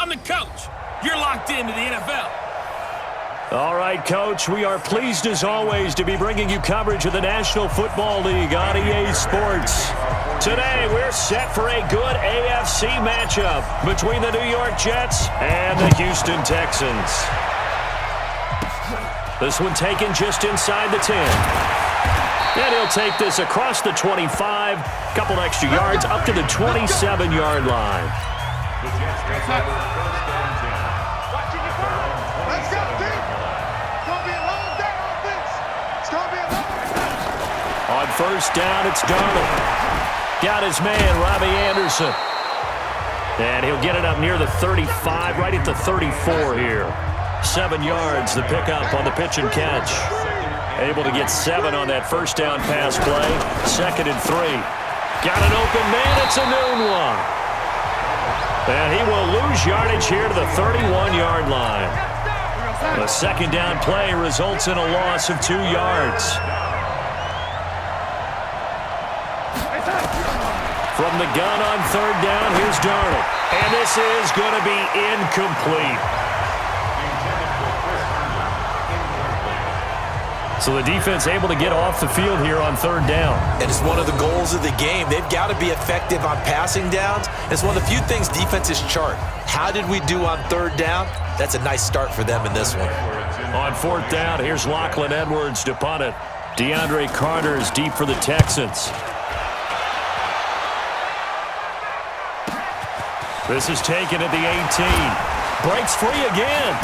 I'm the coach. You're locked into the NFL. All right, Coach, we are pleased as always to be bringing you coverage of the National Football League on EA Sports. Today, we're set for a good AFC matchup between the New York Jets and the Houston Texans. This one taken just inside the 10. And he'll take this across the 25, couple extra yards up to the 27-yard line. On first down, it's Darnold. Got his man, Robbie Anderson. And he'll get it up near the 35, right at the 34 here. 7 yards, the pickup on the pitch and catch. Able to get 7 on that first down pass play. 2nd and 3. Got an open man, it's a noon one. And he will lose yardage here to the 31-yard line. The second down play results in a loss of 2 yards. From the gun on third down, here's Darnold. And this is going to be incomplete. So the defense able to get off the field here on third down. And it's one of the goals of the game. They've got to be effective on passing downs. It's one of the few things defenses chart. How did we do on third down? That's a nice start for them in this one. On fourth down, here's Lachlan Edwards to punt it. DeAndre Carter is deep for the Texans. This is taken at the 18. Breaks free again.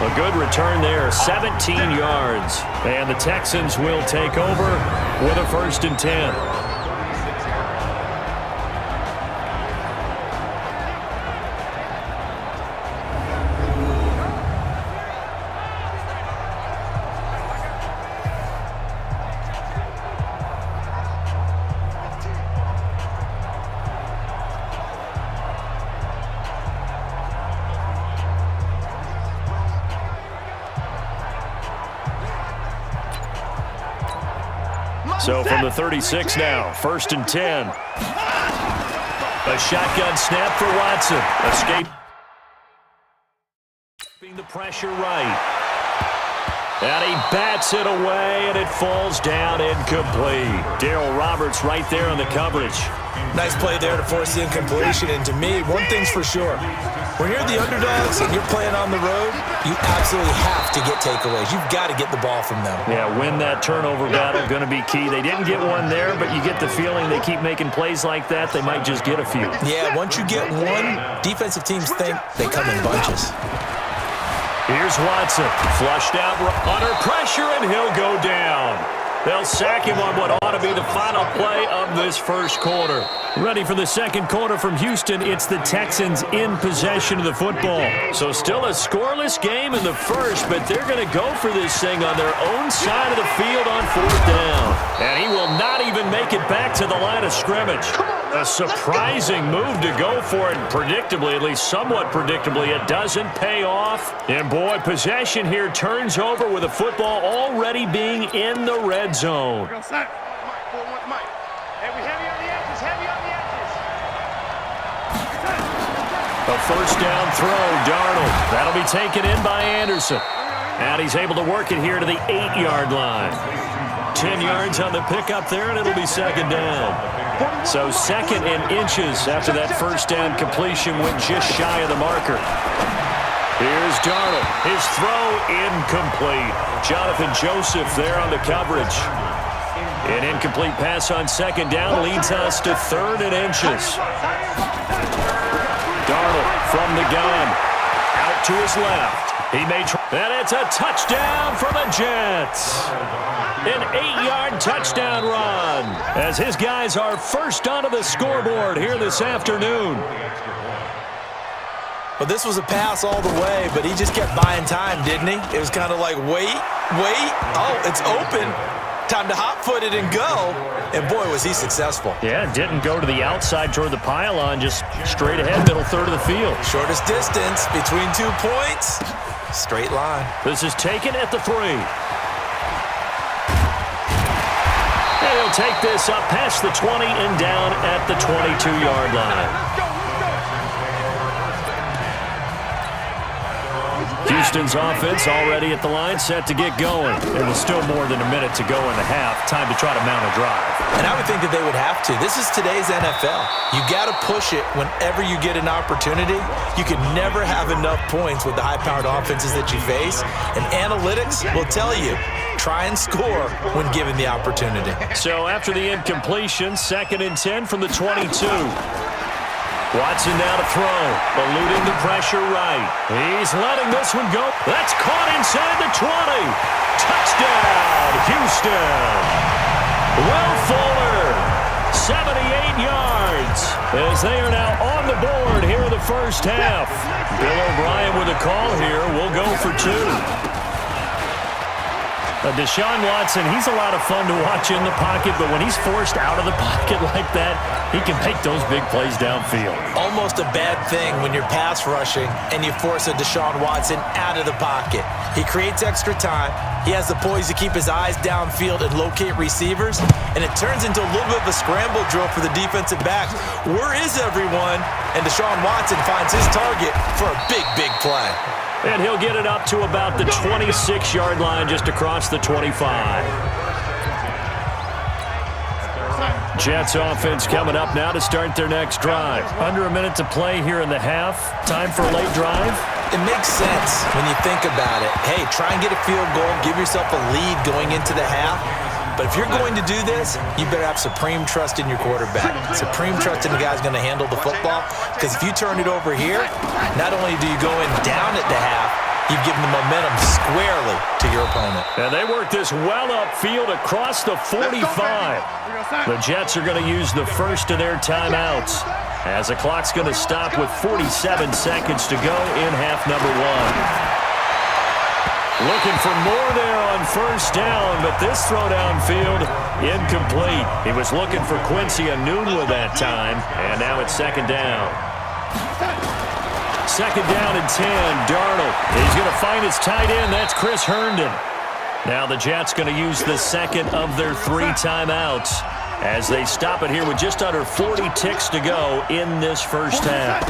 A good return there, 17 yards. And the Texans will take over with a 1st and 10. So from the 36 now, 1st and 10. A shotgun snap for Watson. Escape. The pressure right. And he bats it away, and it falls down incomplete. Darryl Roberts right there on the coverage. Nice play there to force the incompletion. And to me, one thing's for sure. When you're the underdogs and you're playing on the road, you absolutely have to get takeaways. You've got to get the ball from them. Yeah, win that turnover battle, going to be key. They didn't get one there, but you get the feeling they keep making plays like that, they might just get a few. Yeah, once you get one, defensive teams think they come in bunches. Here's Watson, flushed out under pressure, and he'll go down. They'll sack him on what ought to be the final play of this first quarter. Ready for the second quarter from Houston. It's the Texans in possession of the football. So still a scoreless game in the first, but they're going to go for this thing on their own side of the field on 4th down. And he will not even make it back to the line of scrimmage. A surprising move to go for it. Predictably, at least somewhat predictably, it doesn't pay off. And boy, possession here turns over with the football already being in the red zone. A first down throw, Darnold. That'll be taken in by Anderson. And he's able to work it here to the 8-yard line. 10 yards on the pickup there, and it'll be 2nd down. So 2nd and inches after that first down completion went just shy of the marker. Here's Darnold. His throw incomplete. Jonathan Joseph there on the coverage. An incomplete pass on 2nd down leads us to 3rd and inches. Darnold from the gun. Out to his left. He may try. And it's a touchdown for the Jets. An 8-yard touchdown run as his guys are first onto the scoreboard here this afternoon. Well, this was a pass all the way, but he just kept buying time, didn't he? It was kind of like, wait. Oh, it's open. Time to hot-foot it and go. And, boy, was he successful. Yeah, didn't go to the outside toward the pylon, just straight ahead, middle third of the field. Shortest distance between 2 points. Straight line. This is taken at the 3. And he'll take this up past the 20 and down at the 22-yard line. Houston's offense already at the line, set to get going. And with still more than a minute to go in the half, time to try to mount a drive. And I would think that they would have to. This is today's NFL. You got to push it whenever you get an opportunity. You can never have enough points with the high-powered offenses that you face. And analytics will tell you, try and score when given the opportunity. So after the incompletion, 2nd and 10 from the 22. Watson now to throw, eluding the pressure right. He's letting this one go. That's caught inside the 20. Touchdown, Houston. Will Fuller, 78 yards, as they are now on the board here in the first half. Bill O'Brien with a call here. We'll go for 2. Deshaun Watson, he's a lot of fun to watch in the pocket, but when he's forced out of the pocket like that, he can make those big plays downfield. Almost a bad thing when you're pass rushing and you force a Deshaun Watson out of the pocket. He creates extra time. He has the poise to keep his eyes downfield and locate receivers, and it turns into a little bit of a scramble drill for the defensive backs. Where is everyone? And Deshaun Watson finds his target for a big, big play. And he'll get it up to about the 26-yard line, just across the 25. Jets offense coming up now to start their next drive. Under a minute to play here in the half. Time for a late drive. It makes sense when you think about it. Hey, try and get a field goal. Give yourself a lead going into the half. But if you're going to do this, you better have supreme trust in your quarterback. Supreme trust in the guy's going to handle the football. Because if you turn it over here, not only do you go in down at the half, you've given the momentum squarely to your opponent. And they work this well upfield across the 45. The Jets are going to use the first of their timeouts, as the clock's going to stop with 47 seconds to go in half number 1. Looking for more there on first down, but this throw downfield, incomplete. He was looking for Quincy Enunwa that time, and now it's 2nd down. 2nd down and 10, Darnold. He's going to find his tight end. That's Chris Herndon. Now the Jets going to use the second of their 3 timeouts as they stop it here with just under 40 ticks to go in this first half.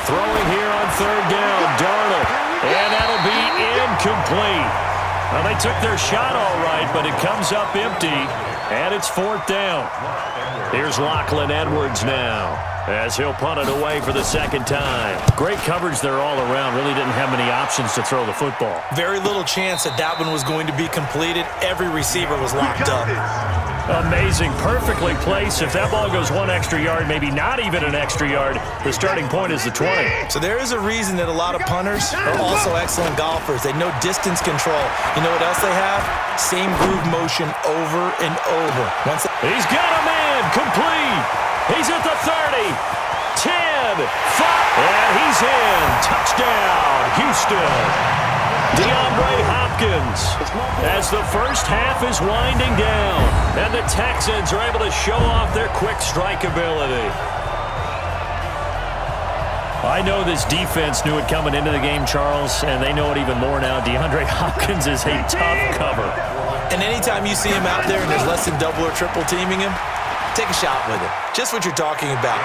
Throwing here on 3rd down, Darnold. And that'll be incomplete. Well, they took their shot all right, but it comes up empty, and it's 4th down. Here's Lachlan Edwards now, as he'll punt it away for the 2nd time. Great coverage there all around. Really didn't have many options to throw the football. Very little chance that one was going to be completed. Every receiver was locked up. Amazing. Perfectly placed. If that ball goes 1 extra yard, maybe not even an extra yard, the starting point is the 20. So there is a reason that a lot of punters are also excellent golfers. They know distance control. You know what else they have? Same groove motion over and over. He's got a man. Complete. He's at the 30. 10. 5. And he's in. Touchdown, Houston. DeAndre Hopkins, as the first half is winding down, and the Texans are able to show off their quick strike ability. I know this defense knew it coming into the game, Charles, and they know it even more now. DeAndre Hopkins is a tough cover. And anytime you see him out there and there's less than double or triple teaming him, take a shot with it. Just what you're talking about.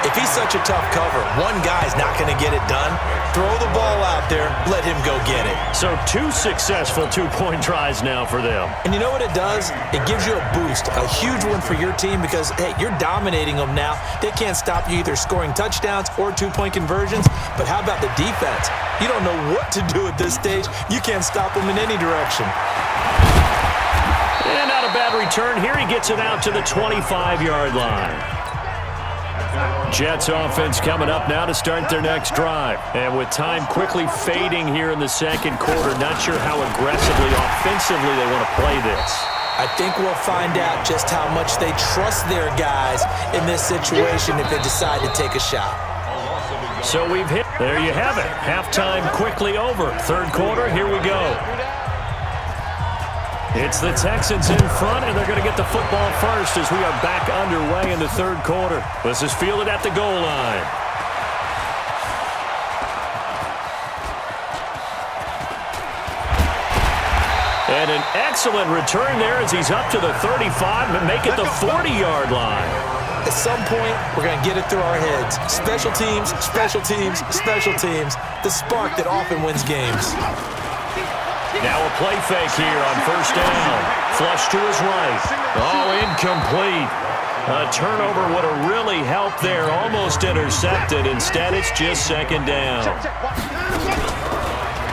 If he's such a tough cover, one guy's not going to get it done. Throw the ball out there, let him go get it. So 2 successful 2-point tries now for them. And you know what it does? It gives you a boost, a huge one for your team because, hey, you're dominating them now. They can't stop you either scoring touchdowns or 2-point conversions. But how about the defense? You don't know what to do at this stage. You can't stop them in any direction. And not a bad return here. He gets it out to the 25-yard line. Jets offense coming up now to start their next drive. And with time quickly fading here in the 2nd quarter, not sure how aggressively, offensively they want to play this. I think we'll find out just how much they trust their guys in this situation if they decide to take a shot. So we've hit. There you have it. Halftime quickly over. 3rd quarter, here we go. It's the Texans in front, and they're going to get the football first as we are back underway in the 3rd quarter. This is fielded at the goal line. And an excellent return there as he's up to the 35 and make it the 40-yard line. At some point, we're going to get it through our heads. Special teams, special teams, special teams. The spark that often wins games. Now a play fake here on first down. Flush to his right. Oh, incomplete. A turnover would have really helped there. Almost intercepted. Instead, it's just second down.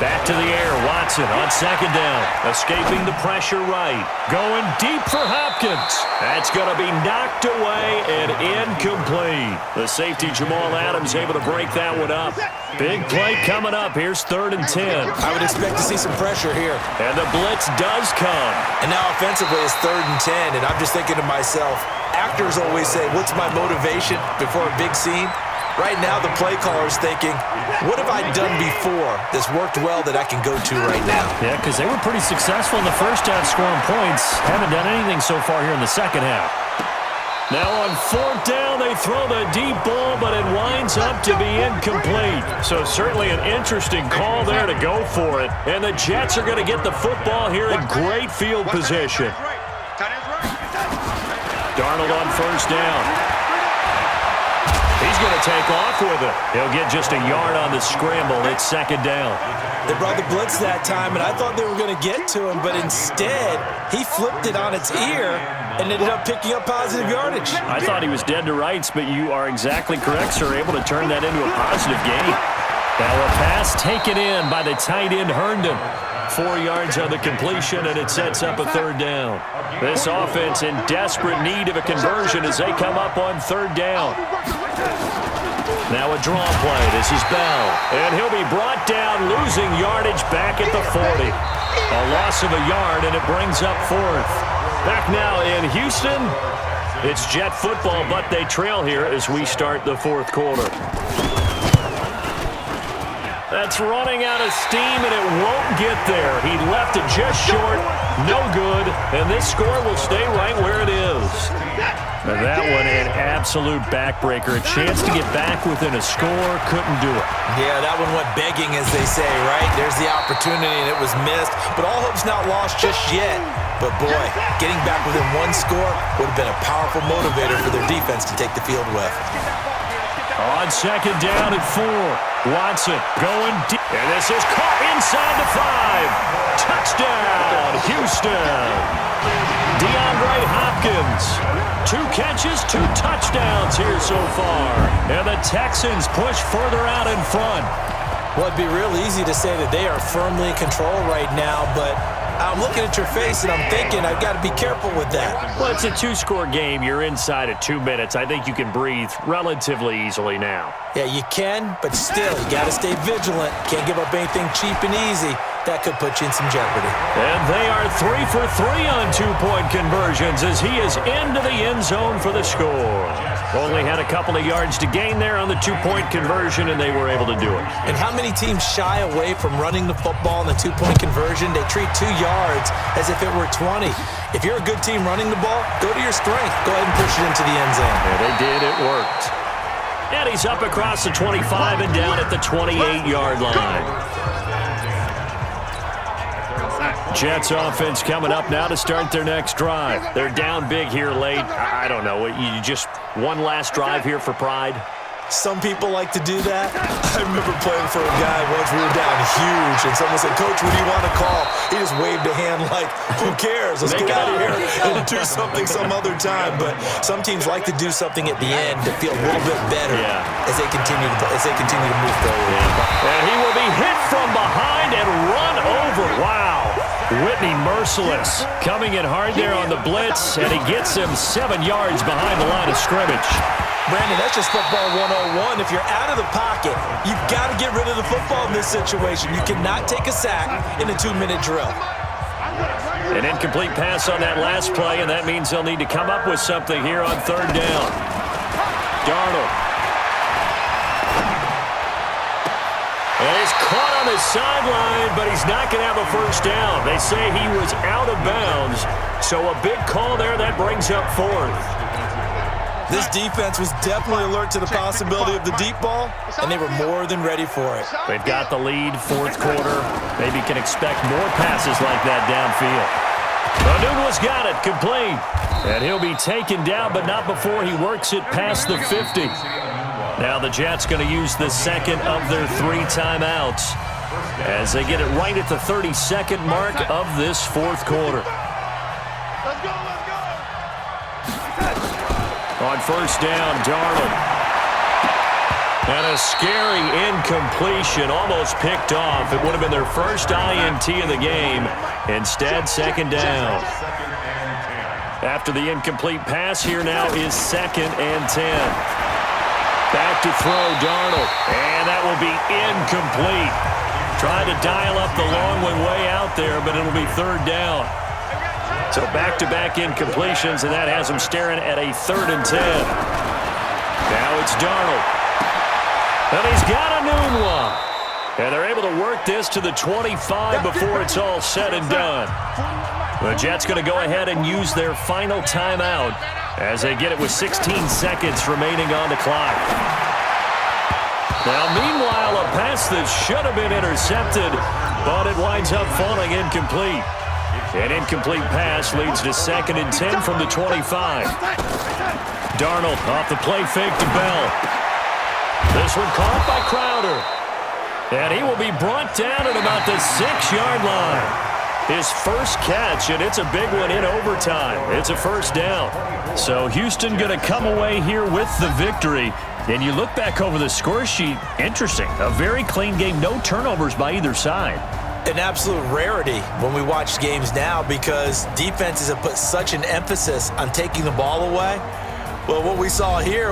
Back to the air. Watson on second down. Escaping the pressure right. Going deep for Hopkins. That's going to be knocked away and incomplete. The safety, Jamal Adams, able to break that one up. Big play coming up. Here's 3rd and 10. I would expect to see some pressure here. And the blitz does come. And now offensively, it's 3rd and 10. And I'm just thinking to myself, actors always say, what's my motivation before a big scene? Right now, the play caller's thinking, what have I done before that's worked well that I can go to right now? Yeah, because they were pretty successful in the first half scoring points. Haven't done anything so far here in the second half. Now on 4th down, they throw the deep ball, but it winds up to be incomplete. So certainly an interesting call there to go for it. And the Jets are going to get the football here in great field position. Darnold on first down. He's going to take off with it. He'll get just a yard on the scramble. It's second down. They brought the blitz that time, and I thought they were going to get to him, but instead, he flipped it on its ear and ended up picking up positive yardage. I thought he was dead to rights, but you are exactly correct, sir. Able to turn that into a positive gain. Now a pass taken in by the tight end, Herndon. 4 yards on the completion, and it sets up a 3rd down. This offense in desperate need of a conversion as they come up on 3rd down. Now a draw play. This is Bell. And he'll be brought down, losing yardage back at the 40. A loss of a yard, and it brings up 4th. Back now in Houston. It's Jet football, but they trail here as we start the 4th quarter. That's running out of steam, and it won't get there. He left it just short. No good. And this score will stay right where it is. And that one an absolute backbreaker. A chance to get back within a score. Couldn't do it. Yeah, that one went begging, as they say, right? There's the opportunity, and it was missed. But all hope's not lost just yet. But, boy, getting back within one score would have been a powerful motivator for their defense to take the field with. On second down at 4. Watson going deep. And this is caught inside the 5. Touchdown, Houston. DeAndre Hopkins. 2 catches, 2 touchdowns here so far. And the Texans push further out in front. Well, it'd be real easy to say that they are firmly in control right now, but I'm looking at your face and I'm thinking I've got to be careful with that. Well, it's a 2-score game. You're inside at 2 minutes. I think you can breathe relatively easily now. Yeah, you can, but still, you got to stay vigilant. Can't give up anything cheap and easy. That could put you in some jeopardy. And they are 3 for 3 on 2-point conversions as he is into the end zone for the score. Only had a couple of yards to gain there on the 2-point conversion, and they were able to do it. And how many teams shy away from running the football in the 2-point conversion? They treat 2 yards as if it were 20. If you're a good team running the ball, go to your strength. Go ahead and push it into the end zone. Yeah, they did. It worked. And he's up across the 25 and down at the 28-yard line. Jets offense coming up now to start their next drive. They're down big here late. I don't know. You just one last drive here for pride? Some people like to do that. I remember playing for a guy once. We were down huge, and someone said, "Coach, what do you want to call?" He just waved a hand like, "Who cares? Let's get out of here and do something some other time." But some teams like to do something at the end to feel a little bit better as they continue to move forward. Yeah. And he will be hit from behind and run over. Wow. Whitney merciless. Coming in hard there on the blitz, and he gets him 7 yards behind the line of scrimmage. Brandon, that's just football 101. If you're out of the pocket, you've got to get rid of the football in this situation. You cannot take a sack in a 2-minute drill. An incomplete pass on that last play, and that means they'll need to come up with something here on 3rd down. Darnold. And he's caught on the sideline, but he's not going to have a first down. They say he was out of bounds, so a big call there. That brings up 4th. This defense was definitely alert to the possibility of the deep ball, and they were more than ready for it. They've got the lead, 4th quarter. Maybe can expect more passes like that downfield. Newton's got it, complete. And he'll be taken down, but not before he works it past the 50. Now the Jets going to use the second of their 3 timeouts as they get it right at the 32nd mark of this fourth quarter. On first down, Darnold. And a scary incompletion, almost picked off. It would have been their first INT of the game. Instead, second down. After the incomplete pass, here now is 2nd and 10. Back to throw, Darnold. And that will be incomplete. Trying to dial up the long one way out there, but it'll be 3rd down. So back-to-back incompletions, and that has him staring at a 3rd and 10. Now it's Darnold. And he's got a noon one. And they're able to work this to the 25 before it's all said and done. The Jets going to go ahead and use their final timeout as they get it with 16 seconds remaining on the clock. Now, meanwhile, a pass that should have been intercepted, but it winds up falling incomplete. An incomplete pass leads to 2nd and 10 from the 25. Darnold off the play fake to Bell. This one caught by Crowder. And he will be brought down at about the 6-yard line. His first catch, and it's a big one in overtime. It's a 1st down. So Houston going to come away here with the victory. And you look back over the score sheet, interesting. A very clean game, no turnovers by either side. An absolute rarity when we watch games now because defenses have put such an emphasis on taking the ball away. Well, what we saw here